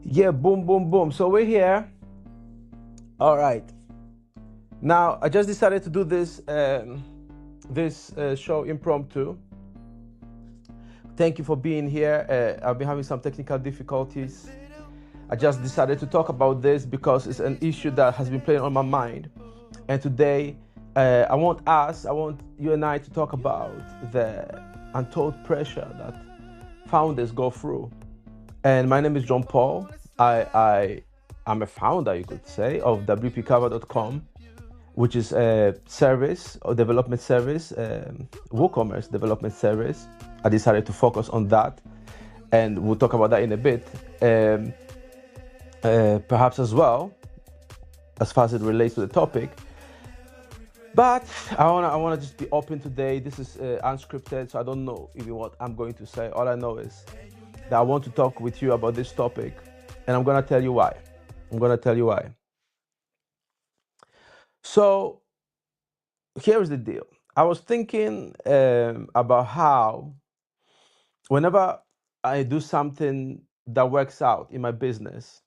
Yeah, boom, boom, boom. So we're here. All right. Now I just decided to do this show impromptu. Thank you for being here. I've been having some technical difficulties. I just decided to talk about this because it's an issue that has been playing on my mind. And today, I want you and I to talk about the untold pressure that founders go through. And my name is John Paul. I'm a founder, you could say, of WPCover.com, which is a service or development service, WooCommerce development service. I decided to focus on that, and we'll talk about that in a bit. Perhaps as well, as far as it relates to the topic. But I wanna just be open today. This is unscripted, so I don't know even what I'm going to say. All I know is that I want to talk with you about this topic, and I'm gonna tell you why. I'm gonna tell you why. So here's the deal. I was thinking about how whenever I do something that works out in my business,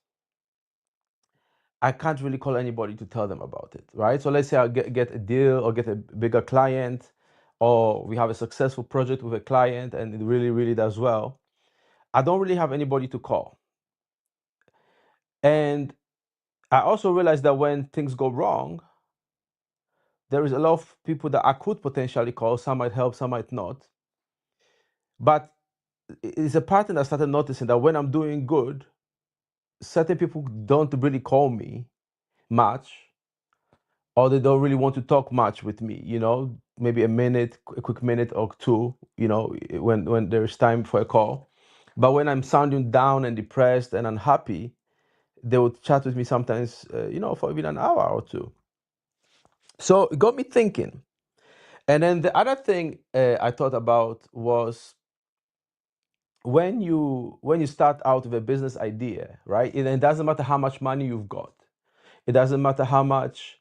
I can't really call anybody to tell them about it, right? So let's say I get a deal or get a bigger client, or we have a successful project with a client and it really, really does well. I don't really have anybody to call. And I also realized that when things go wrong, there is a lot of people that I could potentially call. Some might help, some might not. But it's a pattern I started noticing that when I'm doing good, certain people don't really call me much, or they don't really want to talk much with me, maybe a minute, a quick minute or two, when there's time for a call. But when I'm sounding down and depressed and unhappy, they would chat with me sometimes, for even an hour or two. So it got me thinking. And then the other thing I thought about was when you start out with a business idea, right? It doesn't matter how much money you've got. It doesn't matter how much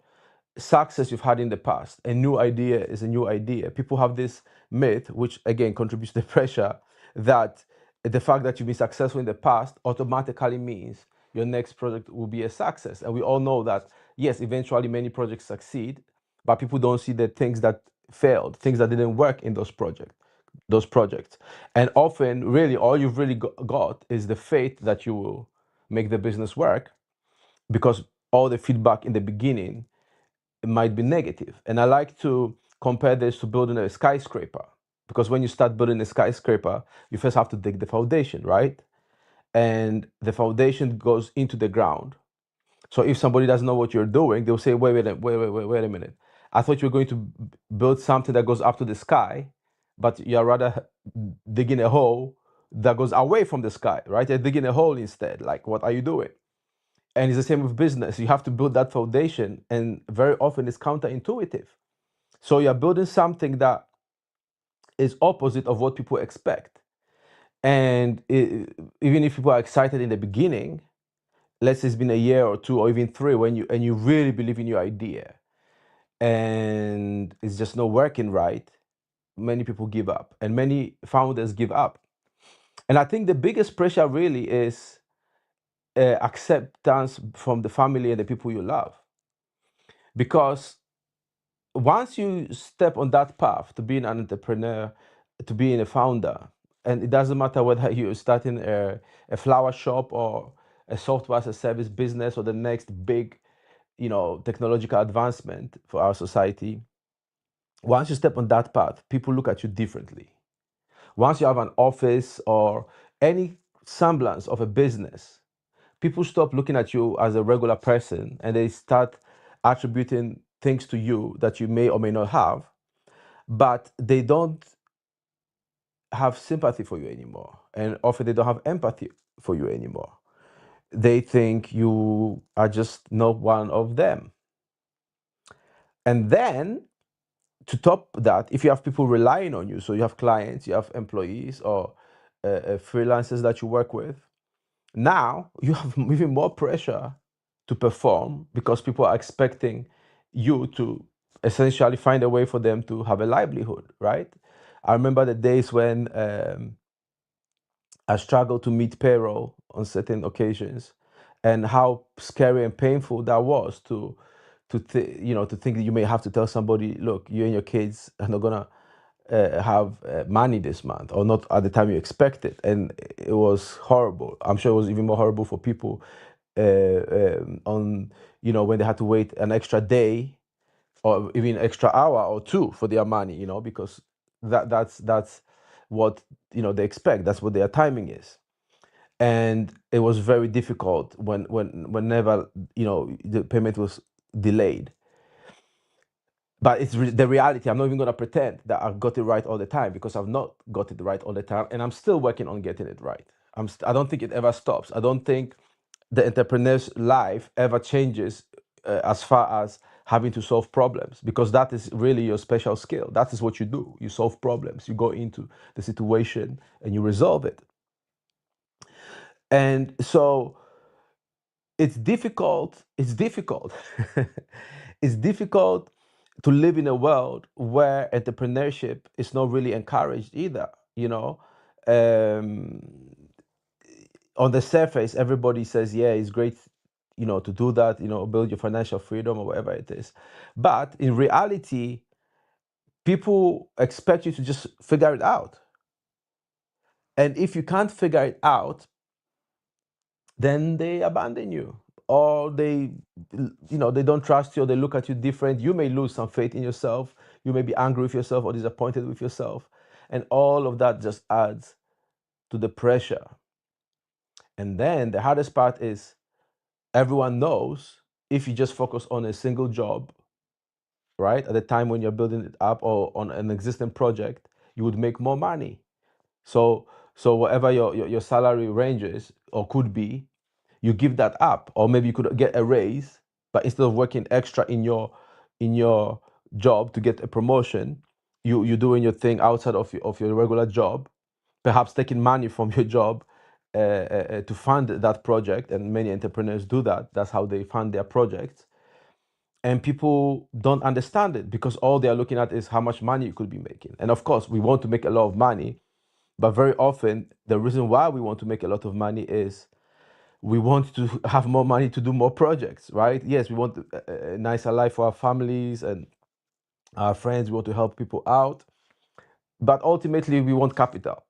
success you've had in the past. A new idea is a new idea. People have this myth, which again contributes to the pressure, that the fact that you've been successful in the past automatically means your next project will be a success. And we all know that, yes, eventually many projects succeed, but people don't see the things that failed, things that didn't work in those projects. And often, really, all you've really got is the faith that you will make the business work, because all the feedback in the beginning might be negative. And I like to compare this to building a skyscraper, because when you start building a skyscraper, you first have to dig the foundation, right? And the foundation goes into the ground. So if somebody doesn't know what you're doing, they'll say, wait a minute. I thought you were going to build something that goes up to the sky, but you're rather digging a hole that goes away from the sky, right? You're digging a hole instead. Like, what are you doing? And it's the same with business. You have to build that foundation, and very often it's counterintuitive. So you're building something that is opposite of what people expect. And even if people are excited in the beginning, let's say it's been a year or two or even three, when you really believe in your idea and it's just not working right, many people give up and many founders give up. And I think the biggest pressure really is acceptance from the family and the people you love. Because once you step on that path to being an entrepreneur, to being a founder, and it doesn't matter whether you're starting a flower shop or a software as a service business or the next big, technological advancement for our society, once you step on that path, people look at you differently. Once you have an office or any semblance of a business, people stop looking at you as a regular person and they start attributing things to you that you may or may not have, but they don't have sympathy for you anymore. And often they don't have empathy for you anymore. They think you are just not one of them. And then to top that, if you have people relying on you, so you have clients, you have employees or freelancers that you work with, now you have even more pressure to perform because people are expecting you to essentially find a way for them to have a livelihood, right? I remember the days when I struggled to meet payroll on certain occasions, and how scary and painful that was to think that you may have to tell somebody, look, you and your kids are not gonna have money this month, or not at the time you expected, and it was horrible. I'm sure it was even more horrible for people on when they had to wait an extra day or even extra hour or two for their money, because that's what they expect. That's what their timing is. And it was very difficult whenever the payment was delayed. But it's the reality. I'm not even going to pretend that I've got it right all the time, because I've not got it right all the time, and I'm still working on getting it right. I don't think it ever stops. I don't think the entrepreneur's life ever changes as far as having to solve problems, because that is really your special skill. That is what you do. You solve problems. You go into the situation and you resolve it. And so it's difficult. It's difficult. It's difficult to live in a world where entrepreneurship is not really encouraged either. Um, on the surface, everybody says, yeah, it's great, to do that, build your financial freedom or whatever it is. But in reality, people expect you to just figure it out. And if you can't figure it out, then they abandon you, or they don't trust you, or they look at you different. You may lose some faith in yourself. You may be angry with yourself or disappointed with yourself. And all of that just adds to the pressure. And then the hardest part is, everyone knows if you just focus on a single job, right, at the time when you're building it up, or on an existing project, you would make more money. So whatever your salary ranges or could be, you give that up. Or maybe you could get a raise, but instead of working extra in your job to get a promotion, you're doing your thing outside of your regular job, perhaps taking money from your job to fund that project. And many entrepreneurs do that. That's how they fund their projects. And people don't understand it, because all they are looking at is how much money you could be making. And of course, we want to make a lot of money, but very often the reason why we want to make a lot of money is we want to have more money to do more projects, right? Yes, we want a nicer life for our families and our friends. We want to help people out, but ultimately we want capital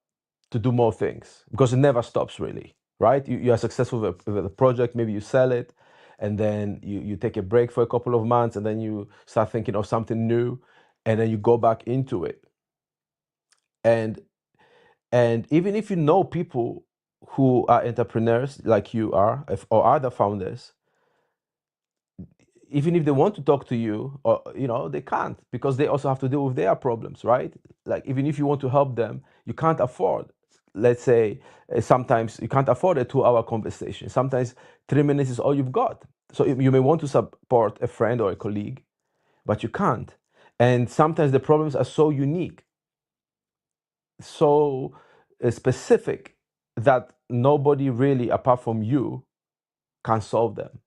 to do more things, because it never stops, really, right? You are successful with a project, maybe you sell it, and then you take a break for a couple of months, and then you start thinking of something new, and then you go back into it. And even if you know people who are entrepreneurs like you are, or other founders, even if they want to talk to you, or they can't, because they also have to deal with their problems, right? Like, even if you want to help them, you can't afford, let's say, sometimes you can't afford a 2-hour conversation. Sometimes 3 minutes is all you've got. So you may want to support a friend or a colleague, but you can't. And sometimes the problems are so unique, so specific, that nobody really apart from you can solve them.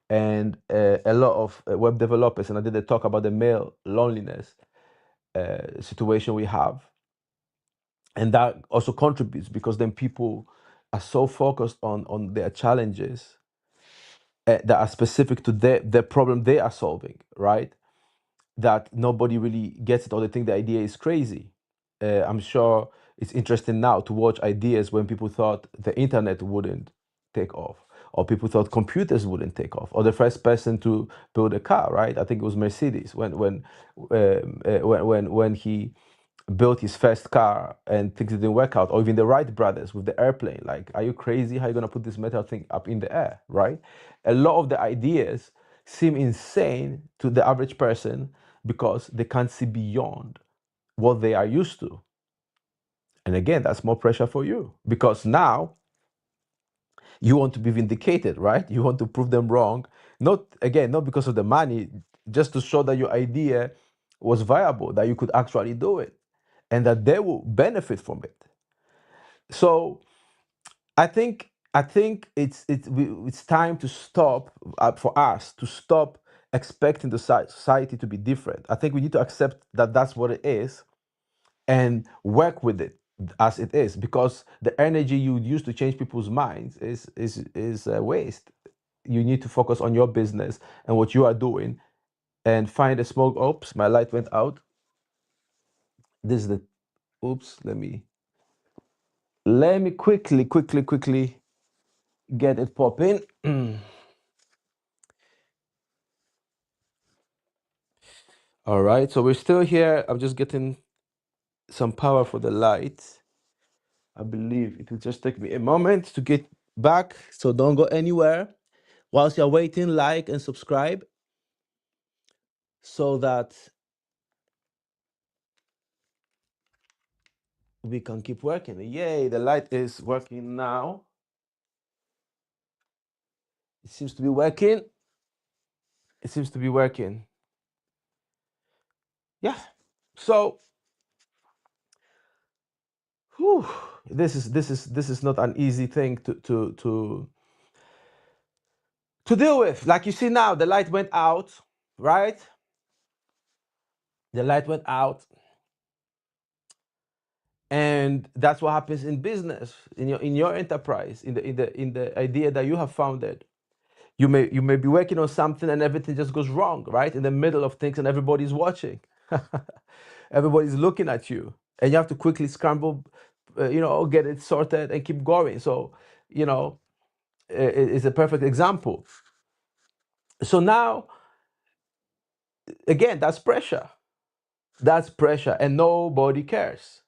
And a lot of web developers, and I did a talk about the male loneliness situation we have, and that also contributes, because then people are so focused on their challenges that are specific to the problem they are solving, right? That nobody really gets it, or they think the idea is crazy. I'm sure it's interesting now to watch ideas when people thought the internet wouldn't take off, or people thought computers wouldn't take off, or the first person to build a car, right? I think it was Mercedes, when he built his first car and things didn't work out, or even the Wright brothers with the airplane. Like, are you crazy? How are you going to put this metal thing up in the air, right? A lot of the ideas seem insane to the average person, because they can't see beyond what they are used to. And again, that's more pressure for you, because now you want to be vindicated, right? You want to prove them wrong, not because of the money, just to show that your idea was viable, that you could actually do it, and that they will benefit from it. So I think it's time to stop, for us to stop expecting the society to be different. I think we need to accept that that's what it is, and work with it. as it is, because the energy you use to change people's minds is a waste. You need to focus on your business and what you are doing, and find a smoke. Oops, my light went out. This is the oops. Let me quickly get it popping. All right, so we're still here. I'm just getting some power for the light. I believe it will just take me a moment to get back, so don't go anywhere. Whilst you're waiting, like and subscribe so that we can keep working. Yay, the light is working now. It seems to be working. It seems to be working. Yeah. So, whew, this is not an easy thing to deal with. Like you see now, the light went out, right? The light went out, and that's what happens in business, in your enterprise, in the idea that you have founded. You may be working on something and everything just goes wrong, right? In the middle of things, and everybody's watching. Everybody's looking at you, and you have to quickly scramble, get it sorted and keep going. So, you know, it's a perfect example. So now, again, that's pressure. That's pressure, and nobody cares.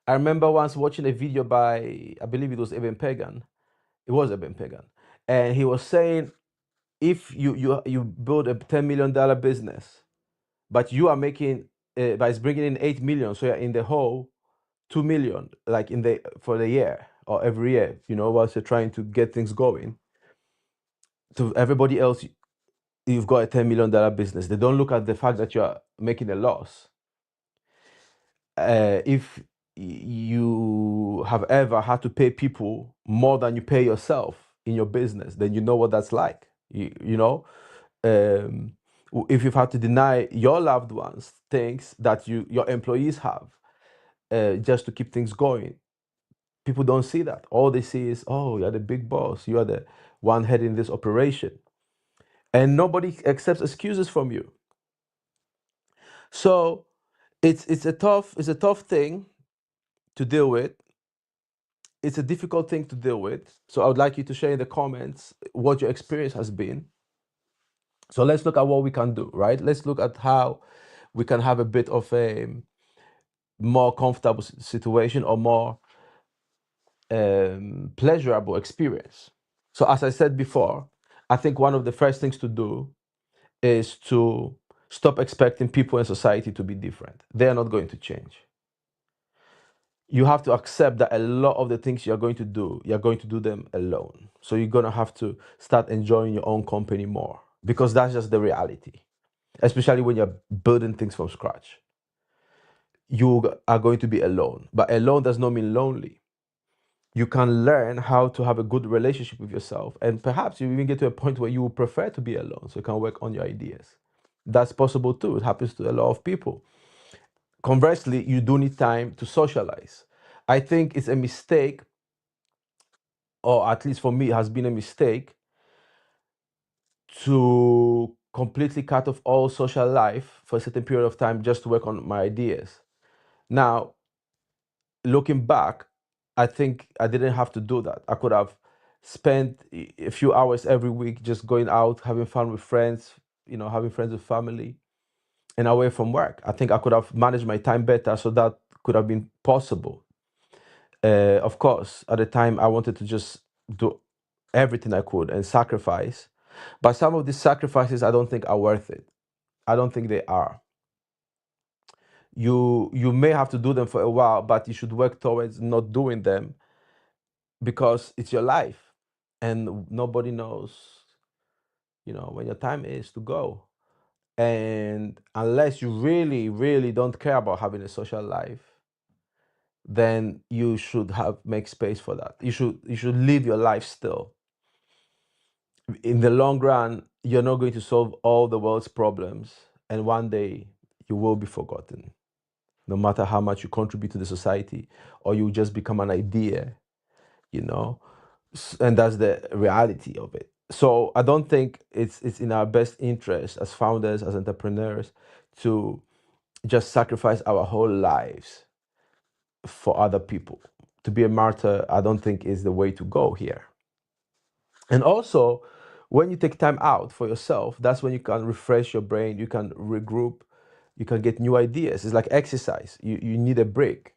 I remember once watching a video by, I believe it was Eben Pagan. It was Eben Pagan, and he was saying, if you build a $10 million business, but you are making, but it's bringing in 8 million, so you're in the whole 2 million, like for the year or every year, whilst you're trying to get things going. To everybody else, you've got a $10 million business. They don't look at the fact that you're making a loss. If you have ever had to pay people more than you pay yourself in your business, then you know what that's like. Um, if you've had to deny your loved ones things that your employees have, just to keep things going, people don't see that. All they see is, oh, you're the big boss, you are the one heading this operation, and nobody accepts excuses from you. So it's a tough thing to deal with. It's a difficult thing to deal with. So I would like you to share in the comments what your experience has been. So let's look at what we can do, right? Let's look at how we can have a bit of a more comfortable situation, or more pleasurable experience. So as I said before, I think one of the first things to do is to stop expecting people in society to be different. They are not going to change. You have to accept that a lot of the things you're going to do, you're going to do them alone. So you're going to have to start enjoying your own company more, because that's just the reality, especially when you're building things from scratch. You are going to be alone, but alone does not mean lonely. You can learn how to have a good relationship with yourself, and perhaps you even get to a point where you would prefer to be alone, so you can work on your ideas. That's possible too. It happens to a lot of people. Conversely, you do need time to socialize. I think it's a mistake, or at least for me, it has been a mistake, to completely cut off all social life for a certain period of time just to work on my ideas. Now, looking back, I think I didn't have to do that. I could have spent a few hours every week just going out, having fun with friends, having friends with family, and away from work. I think I could have managed my time better, so that could have been possible. Of course, at the time, I wanted to just do everything I could and sacrifice. But some of these sacrifices, I don't think are worth it. I don't think they are. You may have to do them for a while, but you should work towards not doing them, because it's your life, and nobody knows, when your time is to go. And unless you really, really don't care about having a social life, then you should make space for that. You should live your life still. In the long run, you're not going to solve all the world's problems, and one day you will be forgotten. no matter how much you contribute to the society, or you just become an idea, you know, and that's the reality of it. So I don't think it's in our best interest as founders, as entrepreneurs, to just sacrifice our whole lives for other people. To be a martyr, I don't think is the way to go here. And also, when you take time out for yourself, that's when you can refresh your brain, you can regroup, you can get new ideas. It's like exercise. You need a break.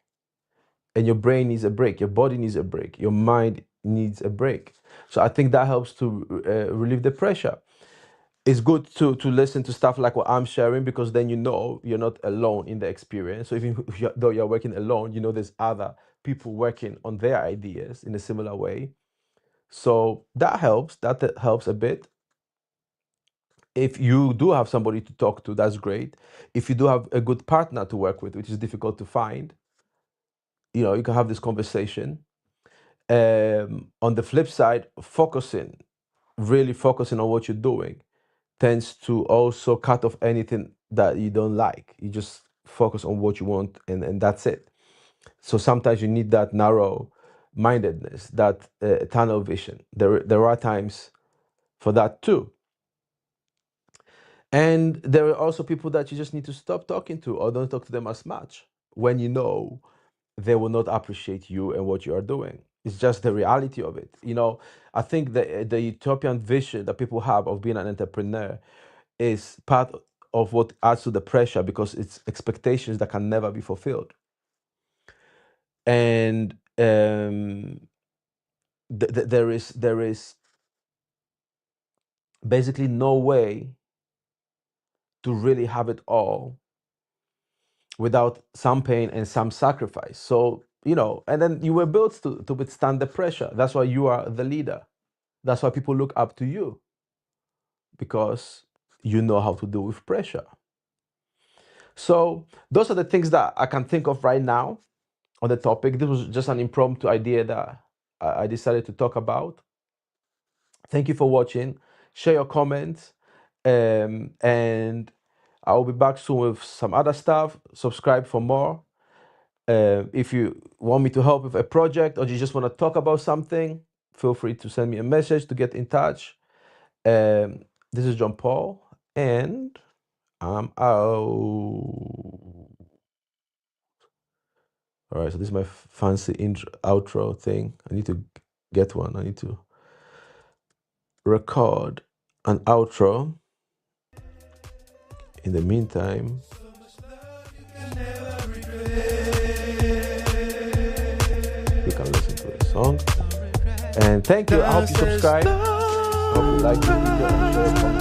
And your brain needs a break, your body needs a break, your mind needs a break. So I think that helps to relieve the pressure. It's good to listen to stuff like what I'm sharing, because then you know you're not alone in the experience. So even though you're working alone, you know there's other people working on their ideas in a similar way. So that helps. That helps a bit. If you do have somebody to talk to, that's great. If you do have a good partner to work with, which is difficult to find, you can have this conversation. On the flip side, really focusing on what you're doing tends to also cut off anything that you don't like. You just focus on what you want, and that's it. So sometimes you need that narrow mindedness, that tunnel vision. There are times for that too. And there are also people that you just need to stop talking to, or don't talk to them as much, when you know they will not appreciate you and what you are doing. It's just the reality of it. I think the utopian vision that people have of being an entrepreneur is part of what adds to the pressure, because it's expectations that can never be fulfilled. And there is basically no way to really have it all without some pain and some sacrifice. So, and then you were built to withstand the pressure. That's why you are the leader. That's why people look up to you, because you know how to deal with pressure. So those are the things that I can think of right now on the topic. This was just an impromptu idea that I decided to talk about. Thank you for watching. Share your comments, and I will be back soon with some other stuff. Subscribe for more. If you want me to help with a project, or you just want to talk about something, feel free to send me a message to get in touch. This is John Paul, and I'm out. All right, so this is my fancy outro thing. I need to get one. I need to record an outro. In the meantime, you can listen to the song. And thank you. I hope you subscribe. I hope you like the video and share it.